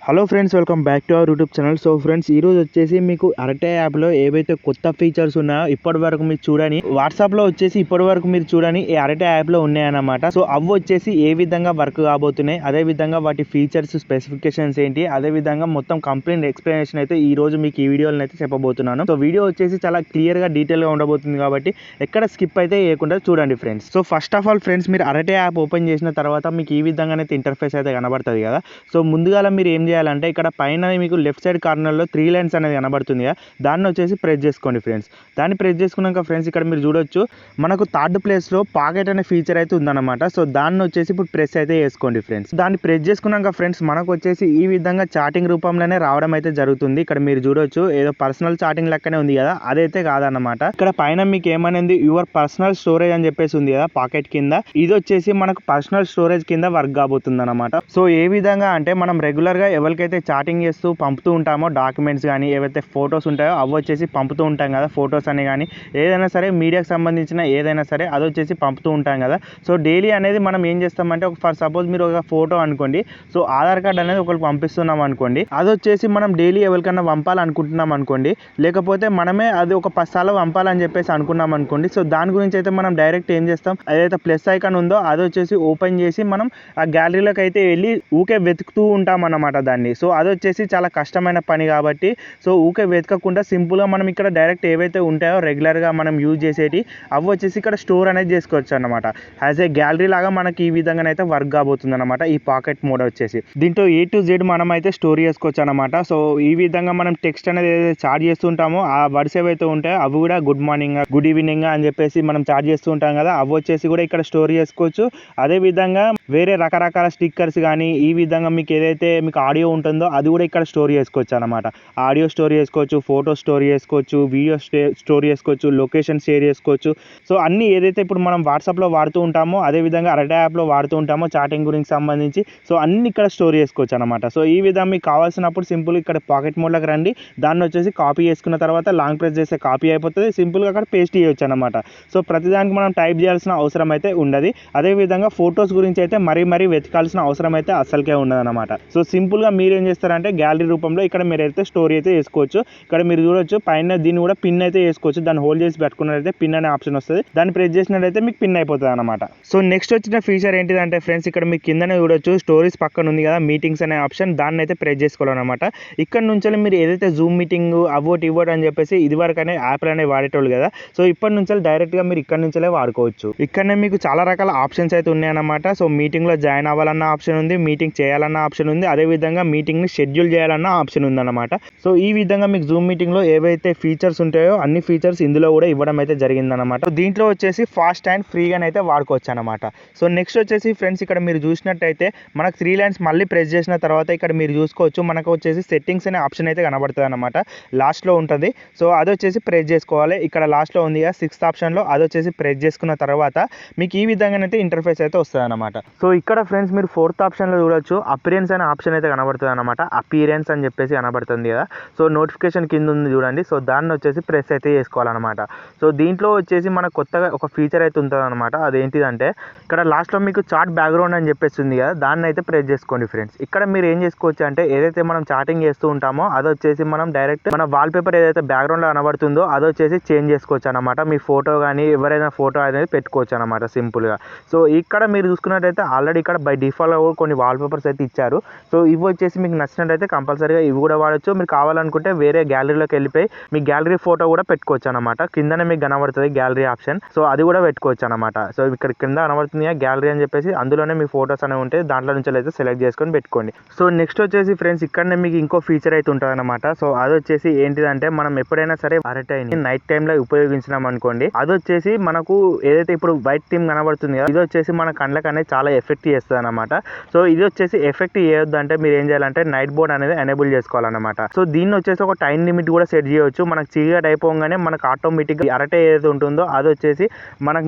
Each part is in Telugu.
Hello friends, welcome back to our YouTube channel. So friends, ఈరోజు వచ్చేసి మీకు అరటే యాప్లో ఏవైతే కొత్త ఫీచర్స్ ఉన్నాయో ఇప్పటి వరకు మీరు చూడని, వాట్సాప్లో వచ్చేసి ఇప్పటి వరకు మీరు చూడని ఈ అరటే యాప్లో ఉన్నాయన్నమాట. సో అవి వచ్చేసి ఏ విధంగా వర్క్ కాబోతున్నాయి, అదే విధంగా వాటి ఫీచర్స్ స్పెసిఫికేషన్స్ ఏంటి, అదే విధంగా మొత్తం కంప్లీట్ ఎక్స్ప్లెనేషన్ అయితే ఈ రోజు మీకు ఈ వీడియోలో అయితే చెప్పబోతున్నాను. సో వీడియో వచ్చేసి చాలా క్లియర్గా డీటెయిల్గా ఉండబోతుంది కాబట్టి ఎక్కడ స్కిప్ అయితే చేయకుండా చూడండి friends. So first of all friends, మీరు అరటే యాప్ ఓపెన్ చేసిన తర్వాత మీకు ఈ విధంగానైతే ఇంటర్ఫేస్ అయితే కనబడుతుంది కదా. సో ముందుగా మీరు ఏం చేయాలంటే, ఇక్కడ పైన మీకు లెఫ్ట్ సైడ్ కార్నర్లో 3 లైన్స్ అనేది కనబడుతుంది కదా, దాన్ని వచ్చేసి ప్రెస్ చేసుకోండి ఫ్రెండ్స్. దాన్ని ప్రెస్ చేసుకున్నాక ఫ్రెండ్స్, ఇక్కడ మీరు చూడొచ్చు మనకు థర్డ్ ప్లేస్లో పాకెట్ అనే ఫీచర్ అయితే ఉందన్నమాట. సో దాన్ని వచ్చేసి ఇప్పుడు ప్రెస్ అయితే చేసుకోండి ఫ్రెండ్స్. దాన్ని ప్రెస్ చేసుకున్నాక ఫ్రెండ్స్, మనకు వచ్చేసి ఈ విధంగా చాటింగ్ రూపంలోనే రావడం అయితే జరుగుతుంది. ఇక్కడ మీరు చూడొచ్చు ఏదో పర్సనల్ చాటింగ్ లెక్కనే ఉంది కదా, అదైతే కాదన్నమాట. ఇక్కడ పైన మీకు ఏమనేది యువర్ పర్సనల్ స్టోరేజ్ అని చెప్పేసి ఉంది కదా పాకెట్ కింద, ఇది వచ్చేసి మనకు పర్సనల్ స్టోరేజ్ కింద వర్క్ కాబోతుంది అనమాట. సో ఏ విధంగా అంటే, మనం రెగ్యులర్గా ఎవరికైతే చాటింగ్ చేస్తూ పంపుతూ ఉంటామో డాక్యుమెంట్స్ కానీ ఏవైతే ఫొటోస్ ఉంటాయో అవి వచ్చేసి పంపుతూ ఉంటాం కదా, ఫొటోస్ అని కానీ ఏదైనా సరే మీడియాకి సంబంధించిన ఏదైనా సరే అది వచ్చేసి పంపుతూ ఉంటాం కదా. సో డైలీ అనేది మనం ఏం చేస్తామంటే, ఫర్ సపోజ్ మీరు ఒక ఫోటో అనుకోండి, సో ఆధార్ కార్డ్ అనేది ఒకరికి పంపిస్తున్నాం అనుకోండి, అది వచ్చేసి మనం డైలీ ఎవరికైనా పంపాలనుకుంటున్నాం అనుకోండి, లేకపోతే మనమే అది ఒక 10 సార్లు పంపాలని చెప్పేసి అనుకున్నాం అనుకోండి. సో దాని గురించి అయితే మనం డైరెక్ట్ ఏం చేస్తాం, ఏదైతే ప్లస్ ఐకాన్ ఉందో అది వచ్చేసి ఓపెన్ చేసి మనం ఆ గ్యాలరీలోకి అయితే వెళ్ళి ఊకే వెతుకుతూ ఉంటాం అన్నమాట దాన్ని. సో అది వచ్చేసి చాలా కష్టమైన పని కాబట్టి, సో ఊకే వెతకకుండా సింపుల్గా మనం ఇక్కడ డైరెక్ట్ ఏవైతే ఉంటాయో రెగ్యులర్గా మనం యూజ్ చేసేటి అవి వచ్చేసి ఇక్కడ స్టోర్ అనేది చేసుకోవచ్చు అనమాట. యాజ్ ఏ గ్యాలరీ లాగా మనకి ఈ విధంగా అయితే వర్క్ కాబోతుంది అనమాట ఈ పాకెట్ మోడ్ వచ్చేసి. దీంట్లో A to Z మనం అయితే స్టోర్ చేసుకోవచ్చు అనమాట. సో ఈ విధంగా మనం టెక్స్ట్ అనేది ఏదైతే చార్జ్ చేస్తుంటామో ఆ వర్డ్స్ ఏవైతే ఉంటాయో అవి కూడా గుడ్ మార్నింగ్, గుడ్ ఈవినింగ్ అని చెప్పేసి మనం చార్జ్ చేస్తూ ఉంటాం కదా, అవి వచ్చేసి కూడా ఇక్కడ స్టోర్ చేసుకోవచ్చు. అదే విధంగా వేరే రకరకాల స్టిక్కర్స్ కానీ ఈ విధంగా మీకు ఏదైతే మీకు ఆడియో ఉంటుందో అది కూడా ఇక్కడ స్టోర్ చేసుకోవచ్చు అనమాట. ఆడియో స్టోర్ చేసుకోవచ్చు, ఫోటో స్టోర్ చేసుకోవచ్చు, వీడియో స్టోర్ చేసుకోవచ్చు, లొకేషన్ షేర్ చేసుకోవచ్చు. సో అన్నీ ఏదైతే ఇప్పుడు మనం వాట్సాప్లో వాడుతూ ఉంటామో అదే విధంగా అరటే యాప్లో వాడుతూ ఉంటామో చాటింగ్ గురించి సంబంధించి, సో అన్ని ఇక్కడ స్టోర్ చేసుకోవచ్చు అనమాట. సో ఈ విధంగా మీకు కావాల్సినప్పుడు సింపుల్ ఇక్కడ పాకెట్ మోడ్లోకి రండి, దాన్ని వచ్చేసి కాపీ చేసుకున్న తర్వాత లాంగ్ ప్రెస్ చేస్తే కాపీ అయిపోతుంది, సింపుల్గా అక్కడ పేస్ట్ చేయొచ్చు అనమాట. సో ప్రతిదానికి మనం టైప్ చేయాల్సిన అవసరం అయితే ఉండదు. అదేవిధంగా ఫొటోస్ గురించి అయితే మరీ వెతకాల్సిన అవసరం అయితే అస్సలకే ఉండదు అనమాట. సో సింపుల్గా మీరు ఏం చేస్తారంటే, గ్యాలరీ రూపంలో ఇక్కడ మీరు అయితే స్టోర్ అయితే చేసుకోవచ్చు. ఇక్కడ మీరు చూడొచ్చు పైన దీన్ని కూడా పిన్ అయితే చేసుకోవచ్చు. దాన్ని హోల్డ్ చేసి పెట్టుకున్నట్లయితే పిన్ అనే ఆప్షన్ వస్తుంది, దాన్ని ప్రెస్ చేసినట్లయితే మీకు పిన్ అయిపోతుంది అనమాట. సో నెక్స్ట్ వచ్చిన ఫీచర్ ఏంటిదంటే ఫ్రెండ్స్, ఇక్కడ మీకు కిందనే చూడొచ్చు స్టోరీస్ పక్కన ఉంది కదా మీటింగ్స్ అనే ఆప్షన్, దాన్ని అయితే ప్రెస్ చేసుకోవాలన్నమాట. ఇక్కడ నుంచి మీరు ఏదైతే జూమ్ మీటింగ్ అవోట్ ఇవ్వట్ అని చెప్పేసి ఇది వరకు అనే యాప్లు అనేవి వాడేటోళ్ళు కదా, సో ఇప్పటి నుంచి డైరెక్ట్గా మీరు ఇక్కడ నుంచే వాడుకోవచ్చు. ఇక్కడనే మీకు చాలా రకాల ఆప్షన్స్ అయితే ఉన్నాయన్నమాట. సో మీటింగ్లో జాయిన్ అవ్వాలన్న ఆప్షన్ ఉంది, మీటింగ్ చేయాలన్న ఆప్షన్ ఉంది, అదేవిధంగా మీటింగ్ని షెడ్యూల్ చేయాలన్న ఆప్షన్ ఉందన్నమాట. సో ఈ విధంగా మీకు జూమ్ మీటింగ్లో ఏవైతే ఫీచర్స్ ఉంటాయో అన్ని ఫీచర్స్ ఇందులో కూడా ఇవ్వడం అయితే జరిగిందనమాట. దీంట్లో వచ్చేసి ఫాస్ట్ అండ్ ఫ్రీగానే అయితే వాడుకోవచ్చు అనమాట. సో నెక్స్ట్ వచ్చేసి ఫ్రెండ్స్, ఇక్కడ మీరు చూసినట్టయితే మనకు 3 లైన్స్ మళ్ళీ ప్రెస్ చేసిన తర్వాత ఇక్కడ మీరు చూసుకోవచ్చు మనకు వచ్చేసి సెట్టింగ్స్ అనే ఆప్షన్ అయితే కనబడుతుంది అనమాట, లాస్ట్లో ఉంటుంది. సో అది వచ్చేసి ప్రెస్ చేసుకోవాలి. ఇక్కడ లాస్ట్లో ఉంది కదా 6th ఆప్షన్లో, అది వచ్చేసి ప్రెస్ చేసుకున్న తర్వాత మీకు ఈ విధంగానైతే ఇంటర్ఫేస్ అయితే వస్తుంది అనమాట. సో ఇక్కడ ఫ్రెండ్స్ మీరు 4th ఆప్షన్లో చూడొచ్చు అపిరెన్స్ అనే ఆప్షన్ అయితే కనబడుతుంది అనమాట. అపిరెన్స్ అని చెప్పేసి కనబడుతుంది కదా, సో నోటిఫికేషన్ కింద ఉంది చూడండి. సో దాన్ని వచ్చేసి ప్రెస్ అయితే చేసుకోవాలన్నమాట. సో దీంట్లో వచ్చేసి మనకు కొత్తగా ఒక ఫీచర్ అయితే ఉంటుంది అనమాట. అదేంటిదంటే, ఇక్కడ లాస్ట్లో మీకు చాట్ బ్యాక్గ్రౌండ్ అని చెప్పేసి ఉంది కదా, దాన్ని అయితే ప్రెస్ చేసుకోండి ఫ్రెండ్స్. ఇక్కడ మీరు ఏం చేసుకోవచ్చు అంటే, ఏదైతే మనం చాటింగ్ చేస్తూ ఉంటామో అది వచ్చేసి మనం డైరెక్ట్ మన వాల్పేపర్ ఏదైతే బ్యాక్గ్రౌండ్లో కనబడుతుందో అది వచ్చేసి చేంజ్ చేసుకోవచ్చు అనమాట. మీ ఫోటో కానీ ఎవరైనా ఫోటో అనేది పెట్టుకోవచ్చు అనమాట సింపుల్గా. సో ఇక్కడ మీరు చూసుకున్నట్టయితే ఆల్రెడీ ఇక్కడ బై డిఫాల్ట్గా కూడా కొన్ని వాల్పేపర్స్ అయితే ఇచ్చారు. సో ఇవి వచ్చేసి మీకు నచ్చినట్టయితే కంపల్సరీగా ఇవి కూడా వాడచ్చు. మీరు కావాలనుకుంటే వేరే గ్యాలరీలోకి వెళ్ళిపోయి మీ గ్యాలరీ ఫోటో కూడా పెట్టుకోవచ్చు అనమాట. కిందనే మీకు కనబడుతుంది గ్యాలరీ ఆప్షన్, సో అది కూడా పెట్టుకోవచ్చు అనమాట. సో ఇక్కడ కింద కనబడుతుంది గ్యాలరీ అని చెప్పేసి, అందులోనే మీ ఫోటోస్ అనేవి ఉంటాయి, దాంట్లో నుంచి అయితే సెలెక్ట్ చేసుకొని పెట్టుకోండి. సో నెక్స్ట్ వచ్చేసి ఫ్రెండ్స్, ఇక్కడనే మీకు ఇంకో ఫీచర్ అయితే ఉంటుంది అనమాట. సో అది వచ్చేసి ఏంటిదంటే, మనం ఎప్పుడైనా సరే అరటైని నైట్ టైంలో ఉపయోగించినాం అనుకోండి, అది వచ్చేసి మనకు ఏదైతే ఇప్పుడు వైట్ థీమ్ కనబడుతుంది కదా, ఇది వచ్చేసి మన కళ్ళకి అనేది చాలా ఎఫెక్ట్ చేస్తుంది అనమాట. సో ఇది వచ్చేసి ఎఫెక్ట్ చేయొద్దు అంటే మీరు ఏం చేయాలంటే నైట్ మోడ్ అనేది ఎనేబుల్ చేసుకోవాలన్నమాట. సో దీన్ని వచ్చేసి ఒక టైం లిమిట్ కూడా సెట్ చేయవచ్చు. మనకు చీకటి అయిపోగానే మనకు ఆటోమేటిక్గా అరటే ఏదైతే ఉంటుందో అది వచ్చేసి మనకు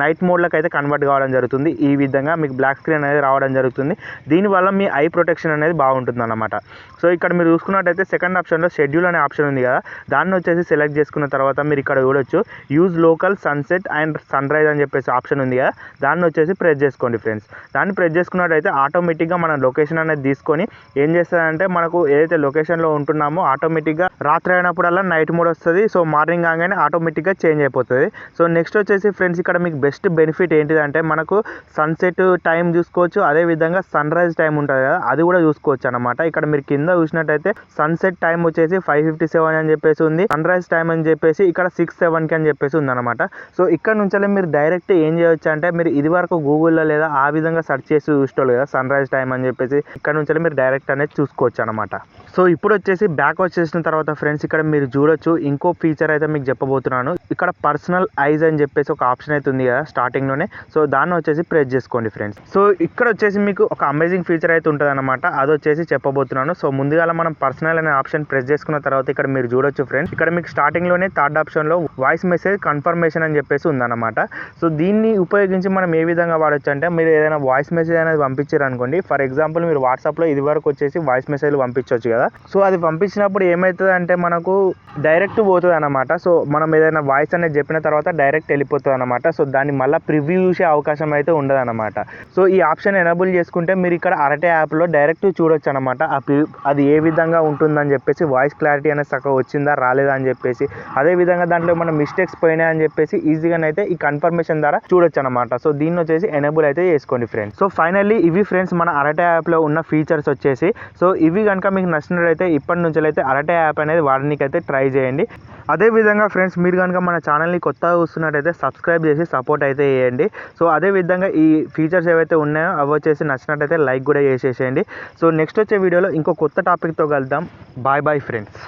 నైట్ మోడ్లోకి అయితే కన్వర్ట్ కావడం జరుగుతుంది. ఈ విధంగా మీకు బ్లాక్ స్క్రీన్ అనేది రావడం జరుగుతుంది. దీనివల్ల మీ ఐ ప్రొటెక్షన్ అనేది బాగుంటుంది అన్నమాట. సో ఇక్కడ మీరు చూసుకున్నట్టయితే సెకండ్ ఆప్షన్లో షెడ్యూల్ అనే ఆప్షన్ ఉంది కదా, దాన్ని వచ్చేసి సెలెక్ట్ చేసుకున్న తర్వాత మీరు ఇక్కడ చూడొచ్చు use local sunset and sunrise అని చెప్పేసి ఆప్షన్ ఉంది కదా, దాన్ని వచ్చేసి ప్రెస్ చేసుకోండి ఫ్రెండ్స్. దాన్ని ప్రెస్ చేసుకున్నట్టయితే ఆటోమేటిక్గా మన లొకేషన్ అనేది తీసుకొని చేసుకొని ఏం చేస్తుందంటే మనకు ఏదైతే లొకేషన్లో ఉంటున్నామో ఆటోమేటిక్గా రాత్రి అయినప్పుడల్లా నైట్ మోడ్ వస్తుంది. సో మార్నింగ్ కాగానే ఆటోమేటిక్గా చేంజ్ అయిపోతుంది. సో నెక్స్ట్ వచ్చేసి ఫ్రెండ్స్ ఇక్కడ మీకు బెస్ట్ బెనిఫిట్ ఏంటిదంటే మనకు సన్సెట్ టైం చూసుకోవచ్చు, అదేవిధంగా సన్ రైజ్ టైం ఉంటుంది కదా అది కూడా చూసుకోవచ్చు అనమాట. ఇక్కడ మీరు కింద చూసినట్టయితే సన్సెట్ టైం వచ్చేసి 5:57 అని చెప్పేసి ఉంది, సన్ రైజ్ టైం అని చెప్పేసి ఇక్కడ 6:07 అని చెప్పేసి ఉందన్నమాట. సో ఇక్కడ నుంచి మీరు డైరెక్ట్ ఏం చేయొచ్చు అంటే మీరు ఇది వరకు గూగుల్లో లేదా ఆ విధంగా సెర్చ్ చేసి చూసుకోవాలి కదా సన్ రైజ్ టైం అని చెప్పేసి, ఇక్కడ నుంచి మీరు డైరెక్ట్ అనేది చూసుకోవచ్చు అనమాట. సో ఇప్పుడు వచ్చేసి బ్యాక్ వచ్చేసిన తర్వాత ఫ్రెండ్స్ ఇక్కడ మీరు చూడొచ్చు ఇంకో ఫీచర్ అయితే మీకు చెప్పబోతున్నాను. ఇక్కడ పర్సనల్ ఐజ్ అని చెప్పేసి ఒక ఆప్షన్ అయితే ఉంది కదా స్టార్టింగ్ లోనే, సో దాన్ని వచ్చేసి ప్రెస్ చేసుకోండి ఫ్రెండ్స్. సో ఇక్కడ వచ్చేసి మీకు ఒక అమేజింగ్ ఫీచర్ అయితే ఉంటుంది అనమాట, అది వచ్చేసి చెప్పబోతున్నాను. సో ముందుగా మనం పర్సనల్ అనే ఆప్షన్ ప్రెస్ చేసుకున్న తర్వాత ఇక్కడ మీరు చూడొచ్చు ఫ్రెండ్స్ ఇక్కడ మీకు స్టార్టింగ్ లోనే థర్డ్ ఆప్షన్ లో వాయిస్ మెసేజ్ కన్ఫర్మేషన్ అని చెప్పేసి ఉందన్నమాట. సో దీన్ని ఉపయోగించి మనం ఏ విధంగా వాడొచ్చు అంటే మీరు ఏదైనా వాయిస్ మెసేజ్ అనేది పంపించారు అనుకోండి, ఫర్ ఎగ్జాంపుల్ మీరు వాట్సాప్లో ఇది వరకు వచ్చేసి వాయిస్ మెసేజ్లు పంపించవచ్చు కదా. సో అది పంపించినప్పుడు ఏమవుతుంది అంటే మనకు డైరెక్ట్ పోతుంది అనమాట. సో మనం ఏదైనా వాయిస్ అనేది చెప్పిన తర్వాత డైరెక్ట్ వెళ్ళిపోతుంది అనమాట. సో దాన్ని మళ్ళీ ప్రివ్యూ చూసే అవకాశం అయితే ఉండదు అనమాట. సో ఈ ఆప్షన్ ఎనేబుల్ చేసుకుంటే మీరు ఇక్కడ అరటే యాప్లో డైరెక్ట్ చూడొచ్చు అనమాట అది ఏ విధంగా ఉంటుందని చెప్పేసి, వాయిస్ క్లారిటీ అనేది చక్కగా వచ్చిందా రాలేదా అని చెప్పేసి, అదేవిధంగా దాంట్లో మన మిస్టేక్స్ పోయినాయి అని చెప్పేసి ఈజీగానైతే ఈ కన్ఫర్మేషన్ ద్వారా చూడొచ్చు అనమాట. సో దీన్ని వచ్చేసి ఎనేబుల్ అయితే చేసుకోండి ఫ్రెండ్స్. సో ఫైనల్లీ ఇవి ఫ్రెండ్స్ మన అరటే యాప్లో ఉన్న ఫీచర్స్ వచ్చేసి. సో ఇవి కనుక మీకు నచ్చినట్లయితే ఇప్పటి నుంచి అయితే అరటే యాప్ అనేది వాడడానికి అయితే ట్రై చేయండి. అదేవిధంగా ఫ్రెండ్స్ మీరు కనుక మన ఛానల్ని కొత్తగా చూస్తున్నట్టయితే సబ్స్క్రైబ్ చేసి సపోర్ట్ అయితే చేయండి. సో అదేవిధంగా ఈ ఫీచర్స్ ఏవైతే ఉన్నాయో అవి వచ్చేసి నచ్చినట్టయితే లైక్ కూడా చేసేసేయండి. సో నెక్స్ట్ వచ్చే వీడియోలో ఇంకో కొత్త టాపిక్తో కలుద్దాం. Bye bye friends.